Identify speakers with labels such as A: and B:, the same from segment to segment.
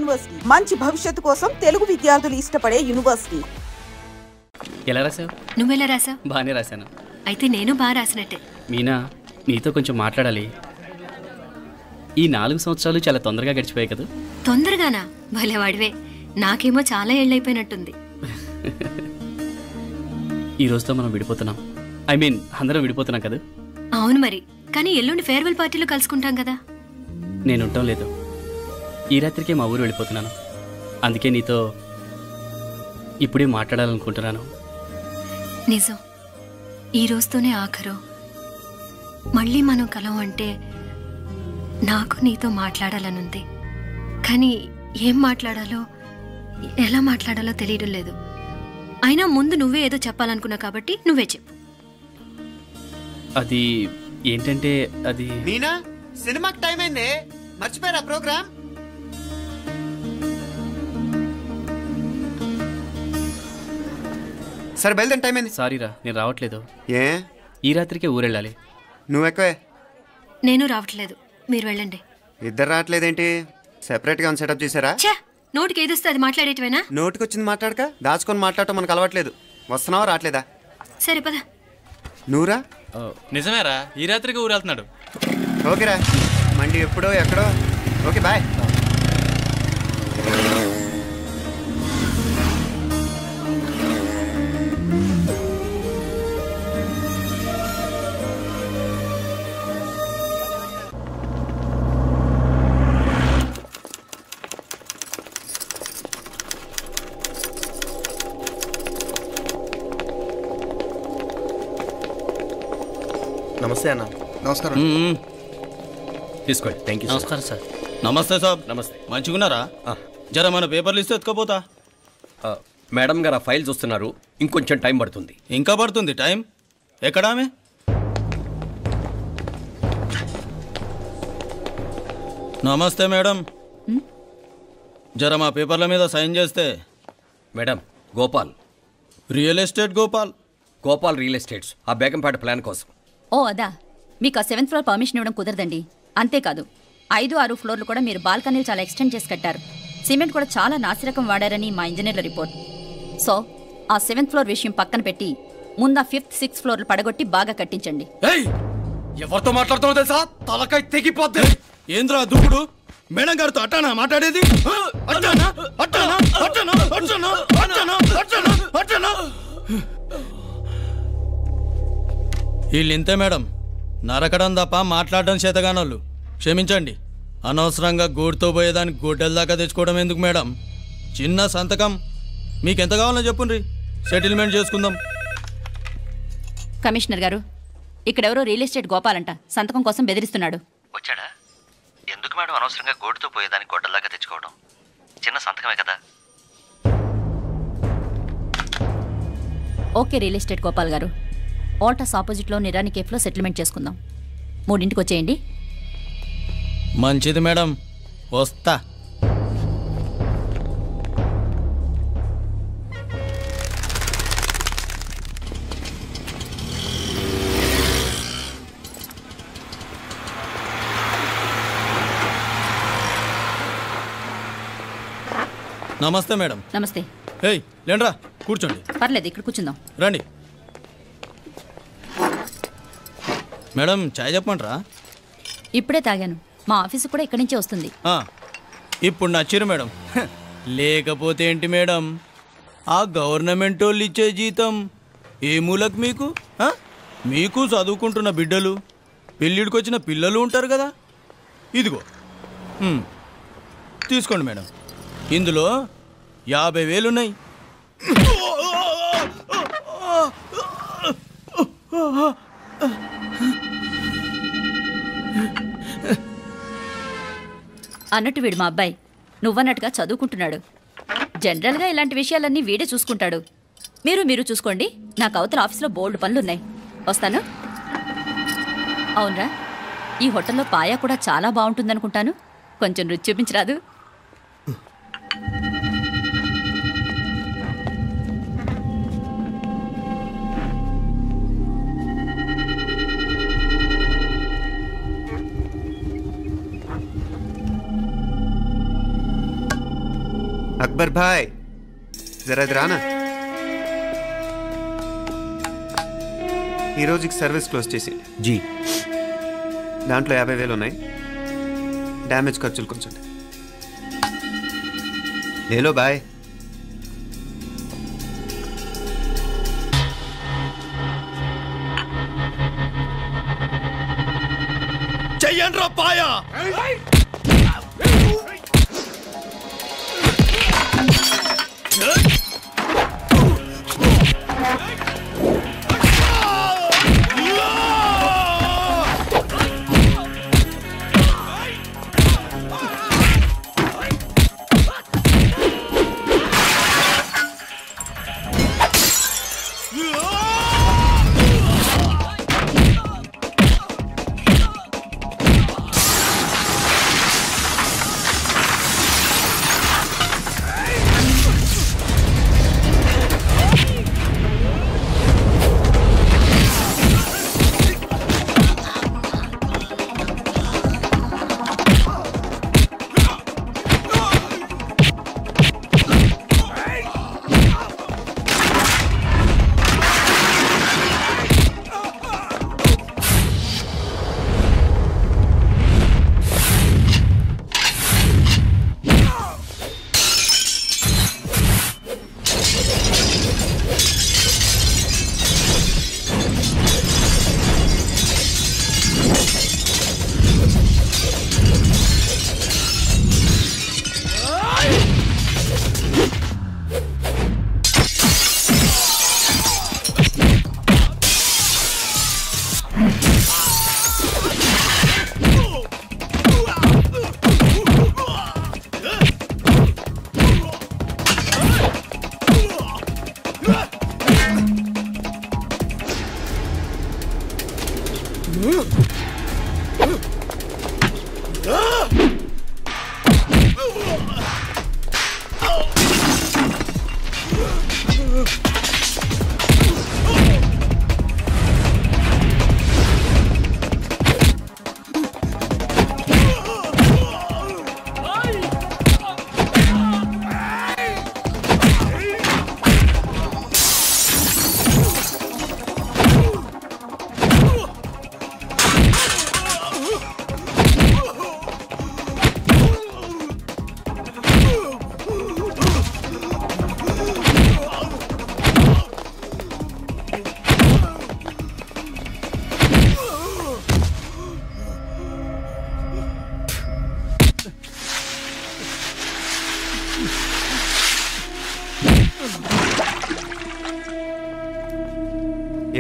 A: University, మంచి భవిష్యత్తు కోసం తెలుగు విద్యార్థులు ఇష్టపడే యూనివర్సిటీ.
B: ఎలా రాసావు?
C: నువ్వెలా రాసావు?
B: బాగానే రాశాను.
C: అయితే నేను బాగా రాసినట్టే.
B: మీనా, నీతో కొంచెం మాట్లాడాలి. ఈ 4 సంవత్సరాలు చాలా తొందరగా గడిచిపోయాయి కదా?
C: తొందరగానా? భలేవాడివే. నాకేమో చాలా ఏళ్ళైపోయినట్టుంది.
B: ఈ రోజుతో మనం విడిపోతున్నాం. ఐ మీన్ అందరం విడిపోతున్నాం కదా?
C: అవును మరి. కానీ ఎల్లుండి ఫేర్వెల్ పార్టీలో కలుసుకుంటాం కదా?
B: నేను ఉండటం లేదు. ఈ రాత్రికే మా ఊరు వెళ్ళిపోతున్నాను. అందుకే నీతో ఇప్పుడే మాట్లాడాలనుకుంటున్నాను.
C: నిజం, ఈ రోజుతోనే ఆఖరు. మళ్ళీ మనం కలం అంటే నాకు నీతో మాట్లాడాలనుంది. కానీ ఏం మాట్లాడాలో, ఎలా మాట్లాడాలో తెలియడం లేదు. అయినా ముందు నువ్వే ఏదో చెప్పాలనుకున్నావు కాబట్టి నువ్వే చెప్పు.
B: అది ఏంటంటే అది
D: మీనా, సినిమాకి టైం అయింది, మర్చిపోయారా ప్రోగ్రామ్? సరే బయలుదేరి, టైం అయింది.
B: సారీరా, నేను రావట్లేదు.
D: ఏ?
B: ఈ రాత్రికే ఊరెళ్ళాలి.
D: నువ్వు ఎక్కువే.
C: నేను రావట్లేదు, మీరు వెళ్ళండి.
D: ఇద్దరు రావట్లేదేంటి? సెపరేట్గా సెటప్ చేశారా?
C: ఛా, నోటికి ఏదొస్తే అది మాట్లాడేటివేనా?
D: నోటికి వచ్చింది మాట్లాడక దాచుకొని మాట్లాడటం మనకు అలవాట్లేదు. వస్తున్నావా రావట్లేదా?
C: సరే పద.
D: నువ్వురా.
E: నిజమేరా, ఈ రాత్రికి ఊరు వెళ్తున్నాడు.
D: ఓకేరా, మండి ఎప్పుడో ఎక్కడో. Okay bye.
F: నమస్తే అన్న.
G: నమస్కారం.
F: తీసుకోండి. Thank you.
B: నమస్కారం సార్.
E: నమస్తే సాబ్.
F: నమస్తే.
E: మంచిగున్నారా? జర మన పేపర్లు ఇస్తే ఎత్తుకపోతా.
F: మేడం గారు ఆ ఫైల్ చూస్తున్నారు, ఇంకొంచెం టైం పడుతుంది.
E: ఇంకా పడుతుంది టైం? ఎక్కడామే? నమస్తే మేడం, జర మా పేపర్ల మీద సైన్ చేస్తే.
F: Madam, Gopal,
E: real estate Gopal.
F: Gopal real estates, ఆ బేగంపేట ప్లాన్ కోసం.
H: ఓ అదా, మీకు ఆ 7th ఫ్లోర్ పర్మిషన్ ఇవ్వడం కుదరదండి. అంతేకాదు 5, 6 ఫ్లోర్లు కూడా మీరు బాల్కనీలు చాలా ఎక్స్టెండ్ చేసి కట్టారు. సిమెంట్ కూడా చాలా నాసిరకం వాడారని మా ఇంజనీర్ల రిపోర్ట్. సో ఆ 7th ఫ్లోర్ విషయం పక్కన పెట్టి ముందు ఆ 5th, 6th ఫ్లోర్లు పడగొట్టి బాగా కట్టించండి.
E: ఎవరితో మాట్లాడుతున్నావు తెలుసా? తలకాయ తెగిపోద్ది. ఏంద్రా దూకుడు? మేడం గారితో అట్టానా మాట్లాడేది? అట్టానా అట్టానా అట్టానా అట్టానా అట్టానా అట్టానా అట్టానా? వీళ్ళింతే మేడం, నరకడం తప్ప మాట్లాడడం చేతగానోళ్ళు. క్షమించండి, అనవసరంగా గోడుతో పోయేదానికి గోడెల దాకా తెచ్చుకోవడం ఎందుకు మేడం? చిన్న సంతకం మీకెంత కావాలో చెప్పుండ్రి, సెటిల్మెంట్ చేసుకుందాం.
H: కమిషనర్ గారు, ఇక్కడెవరో రియల్ ఎస్టేట్ గోపాలంట సంతకం కోసం బెదిరిస్తున్నాడు.
I: వచ్చాడా? ఎందుకు మేడం అనవసరంగా గోడుతో పోయేదానికి గొడ్డల్లాగా తెచ్చుకోవడం? చిన్న సంతకమే కదా.
H: ఓకే రియల్ ఎస్టేట్ గోపాల్ గారు, ఆల్టాస్ ఆపోజిట్లో నిరాని కేఫ్లో సెటిల్మెంట్ చేసుకుందాం. 3ంటికి వచ్చేయండి.
E: మంచిది మేడం, వస్తా. నమస్తే మేడం.
H: నమస్తే.
E: ఏయ్ లేండ్రా, కూర్చోండి.
H: పర్లేదు, ఇక్కడ కూర్చుందాం.
E: రండి మేడం, చాయ్ చెప్పమంటారా?
H: ఇప్పుడే తాగాను, మా ఆఫీసు కూడా ఇక్కడి నుంచే వస్తుంది.
E: ఇప్పుడు నచ్చిరు మేడం. లేకపోతే ఏంటి మేడం, ఆ గవర్నమెంట్ వాళ్ళు ఇచ్చే జీతం ఏ మూలకు మీకు? మీకు చదువుకుంటున్న బిడ్డలు, పెళ్ళిడికి వచ్చిన పిల్లలు ఉంటారు కదా. ఇదిగో తీసుకోండి మేడం, ఇందులో 50,000 ఉన్నాయి.
H: అన్నట్టు వీడు మా అబ్బాయి నువ్వన్నట్టుగా చదువుకుంటున్నాడు. జనరల్గా ఇలాంటి విషయాలన్నీ వీడే చూసుకుంటాడు. మీరు చూసుకోండి, నాకు అవతల ఆఫీస్లో బోల్డ్ పనులున్నాయి. వస్తాను. అవునరా, ఈ హోటల్లో పాయా కూడా చాలా బాగుంటుందనుకుంటాను. కొంచెం రుచి చూపించరాదు?
D: అక్బర్ భాయ్ జరా రానా. ఈ రోజుకి సర్వీస్ క్లోజ్ చేసేయండి.
F: జీ.
D: దాంట్లో 50,000 ఉన్నాయి. డ్యామేజ్ ఖర్చులు కొంచెం. లేలో బాయ్.
E: చెయ్యండ్రా పాయా.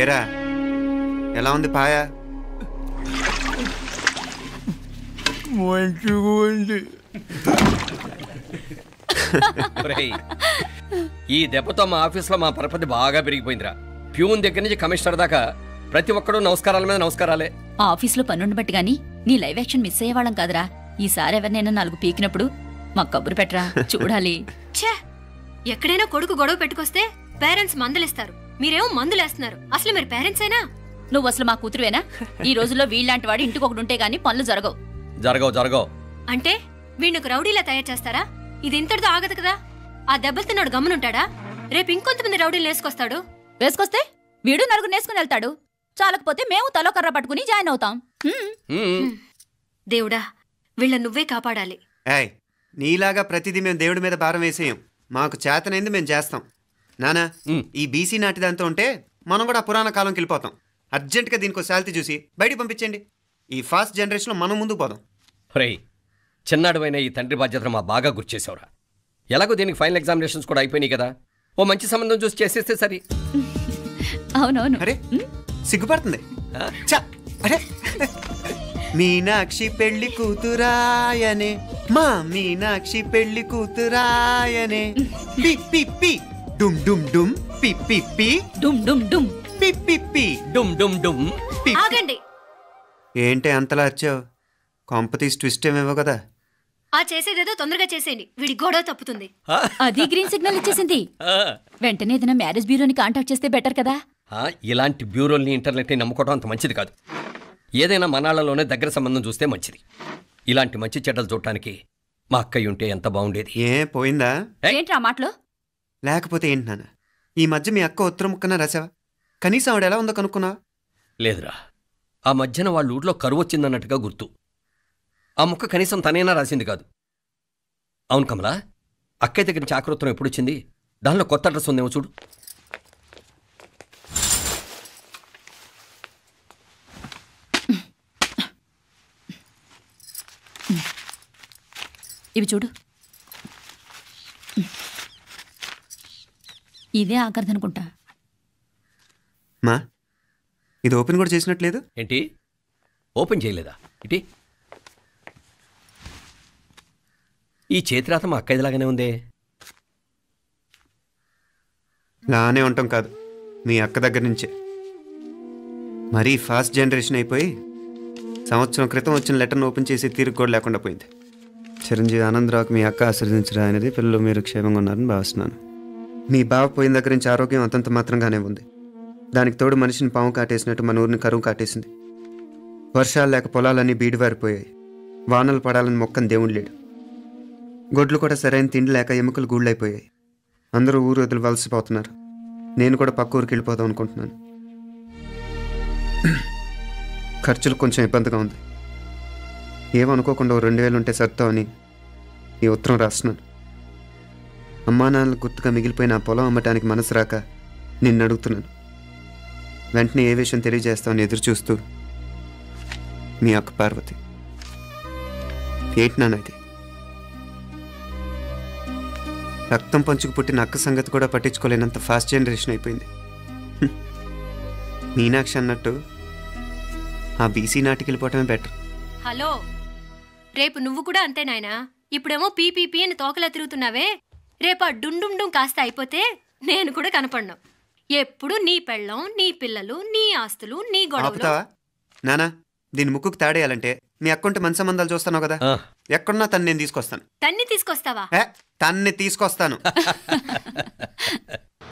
D: ఏరా ఎలా ఉంది పాయా?
E: మంచిగా ఉంది.
F: ఈ దెబ్బతో మా ఆఫీస్లో మా పరపతి బాగా పెరిగిపోయిందిరా. ప్యూన్ దగ్గర నుంచి కమిషనర్ దాకా ప్రతి ఒక్కడు నమస్కారాల మీద నమస్కారాలే.
H: ఆ ఆఫీస్లో పనుండి బట్టి గాని నీ లైవ్ యాక్షన్ మిస్ అయ్యేవాళ్ళం కాదురా. ఈసారి ఎవరినైనా 4 పీకినప్పుడు మాకు కబురు పెట్టరా, చూడాలి.
C: ఛే, ఎక్కడైనా కొడుకు గొడవ పెట్టుకొస్తే పేరెంట్స్ మందులేస్తారు, మీరేమో మందులేస్తున్నారు. అసలు మీరు పేరెంట్స్ అయినా?
H: నువ్వు అసలు మా కూతురువేనా? ఈ రోజుల్లో వీళ్ళలాంటి వాడు ఇంటికి ఒకటి ఉంటే గానీ పనులు జరగవు.
F: జరగవు
C: అంటే వీణ్ణకు రౌడీలా తయారు చేస్తారా? ఇది ఇంతటితో ఆగదు కదా. ఆ దెబ్బలు తిన్నాడు గమ్మునుంటాడా? రేపు ఇంకొంతమంది రౌడీలు వేసుకొస్తాడు.
H: వేసుకొస్తే వీడు 4 నేసుకుని వెళ్తాడు. చాలకపోతే మేము తలో కర్ర పట్టుకుని జాయిన్ అవుతాం.
C: దేవుడా, వీళ్ళ నువ్వే కాపాడాలి.
D: ఏయ్, నీలాగా ప్రతిదీ మేము దేవుడి మీద భారం వేసేయం. మాకు చేతనైంది మేము చేస్తాం. నానా, ఈ బీసీ నాటిదంతా ఉంటే మనం కూడా పురాణ కాలంకి వెళ్ళిపోతాం. అర్జెంటుగా దీనికి శాలిటీ చూసి బయటికి పంపించండి. ఈ ఫాస్ట్ జనరేషన్లో మనం ముందుకు పోదాం.
F: రేయ్, చిన్నాడువైన ఈ తండ్రి బాధ్యతను మా బాగా గుర్చేసావురా. ఎలాగో దీనికి ఫైనల్ ఎగ్జామినేషన్స్ కూడా అయిపోయినాయి కదా, ఓ మంచి సంబంధం చూసి చేసేస్తే సరి.
H: అవునవును.
D: అరే సిగ్గుపడుతుంది. అరే మీనాక్షి పెళ్లి కూతురాయనే, మా మీనాక్షి పెళ్లి కూతురాయనే. పి పి పి డుమ్ డుమ్ డుమ్ పి పి పి
H: డుమ్ డుమ్ డుమ్
D: పి పి పి
F: డుమ్ డుమ్ డుమ్.
C: ఆగండి.
D: ఏంటి అంతలా వచ్చావు? కాంపతీస్ ట్విస్ట్ ఏమేవో కదా.
C: ఆ చేసేదేదో తొందరగా చేసేయండి, వీడి గొడవ తప్పుతుంది.
H: అది గ్రీన్ సిగ్నల్ ఇచ్చేసింది. వెంటనే ఏదైనా మ్యారేజ్ బ్యూరోని కాంటాక్ట్ చేస్తే బెటర్ కదా.
F: ఇలాంటి బ్యూరోల్ని ఇంటర్నెట్ని నమ్ముకోవడం అంత మంచిది కాదు. ఏదైనా మనాళ్ళలోనే దగ్గర సంబంధం చూస్తే మంచిది. ఇలాంటి మంచి చెడ్డలు చూడటానికి మా అక్కయ్య ఉంటే ఎంత బాగుండేది.
D: ఏ పోయిందా?
H: ఏంటి ఆ మాటలు?
D: లేకపోతే ఏంటి నాన్న, ఈ మధ్య మీ అక్క ఉత్తరం ముక్కన రాసావా? కనీసం ఆవిడ ఎలా ఉందో కనుక్కున్నావా?
F: లేదురా, ఆ మధ్యన వాళ్ళ ఊర్లో కరువు వచ్చిందన్నట్టుగా గుర్తు. ఆ ముక్క కనీసం తనైనా రాసింది కాదు. అవును కమలా, అక్కయ్య దగ్గర నుంచి ఆకృతం ఎప్పుడొచ్చింది? దానిలో కొత్త అడ్రస్ ఉందేమో చూడు.
H: ఇవి చూడు. ఇదే ఆఖరిదనుకుంటా.
D: మా ఇది ఓపెన్ కూడా చేసినట్లేదు.
F: ఏంటి ఓపెన్ చేయలేదా? ఇటీ ఈ చేతిరాత మా అక్కయ్యలాగానే ఉందే.
D: లానే ఉంటాం కాదు, మీ అక్క దగ్గర నుంచే. మరీ ఫాస్ట్ జనరేషన్ అయిపోయి సంవత్సరం క్రితం వచ్చిన లెటర్ను ఓపెన్ చేసి తీరుకు కూడా లేకుండా పోయింది. చిరంజీవి ఆనందరావుకి మీ అక్క ఆశీర్వదించరా అనేది, పిల్లలు మీరు క్షేమంగా ఉన్నారని భావిస్తున్నాను. మీ బావ పోయిన దగ్గర నుంచి ఆరోగ్యం అంతంత మాత్రంగానే ఉంది. దానికి తోడు మనిషిని పాము కాటేసినట్టు మన ఊరిని కరువు కాటేసింది. వర్షాలు లేక పొలాలన్నీ బీడివారిపోయాయి. వానలు పడాలని మొక్కని దేవుడు లేడు. గొడ్లు కూడా సరైన తిండి లేక ఎముకలు గూళ్ళైపోయాయి. అందరూ ఊరు వదిలి వలసిపోతున్నారు. నేను కూడా పక్క ఊరికి వెళ్ళిపోదాం అనుకుంటున్నాను. ఖర్చులు కొంచెం ఇబ్బందిగా ఉంది. ఏమనుకోకుండా 2000 ఉంటే సర్దామని ఈ ఉత్తరం రాస్తున్నాను. అమ్మా నాన్నలకు గుర్తుగా మిగిలిపోయిన ఆ పొలం అమ్మటానికి మనసు రాక నిన్ను అడుగుతున్నాను. వెంటనే ఏ విషయం తెలియజేస్తామని ఎదురు చూస్తూ మీ అక్క పార్వతి. ఏంటి నాన్న ఇది? రక్తం పంచుకు పుట్టిన అక్క సంగతి కూడా పట్టించుకోలేనంత ఫాస్ట్ జనరేషన్ అయిపోయింది. మీనాక్షి అన్నట్టు ఆ బీసీ నాటికి వెళ్ళిపోవటమే బెటర్.
C: హలో, రేపు నువ్వు కూడా అంతే నాయనా. ఇప్పుడేమో పీపీపీ అని తోకలా తిరుగుతున్నావే, రేపు ఆ డుండుండుం కాస్త అయిపోతే నేను కూడా కనపడ్ను. ఎప్పుడు నీ పెళ్ళం, నీ పిల్లలు, నీ ఆస్తులు, నీ గొడవలు.
D: ఆపుతావా నానా? దీని ముక్కుకు తాడేయాలంటే మీ అక్కంటే మంచి సంబంధాలు చూస్తాను కదా. ఎక్కడున్నా తను నేను తీసుకొస్తాను.
C: తన్ని తీసుకొస్తావా?
D: తన్ని తీసుకొస్తాను.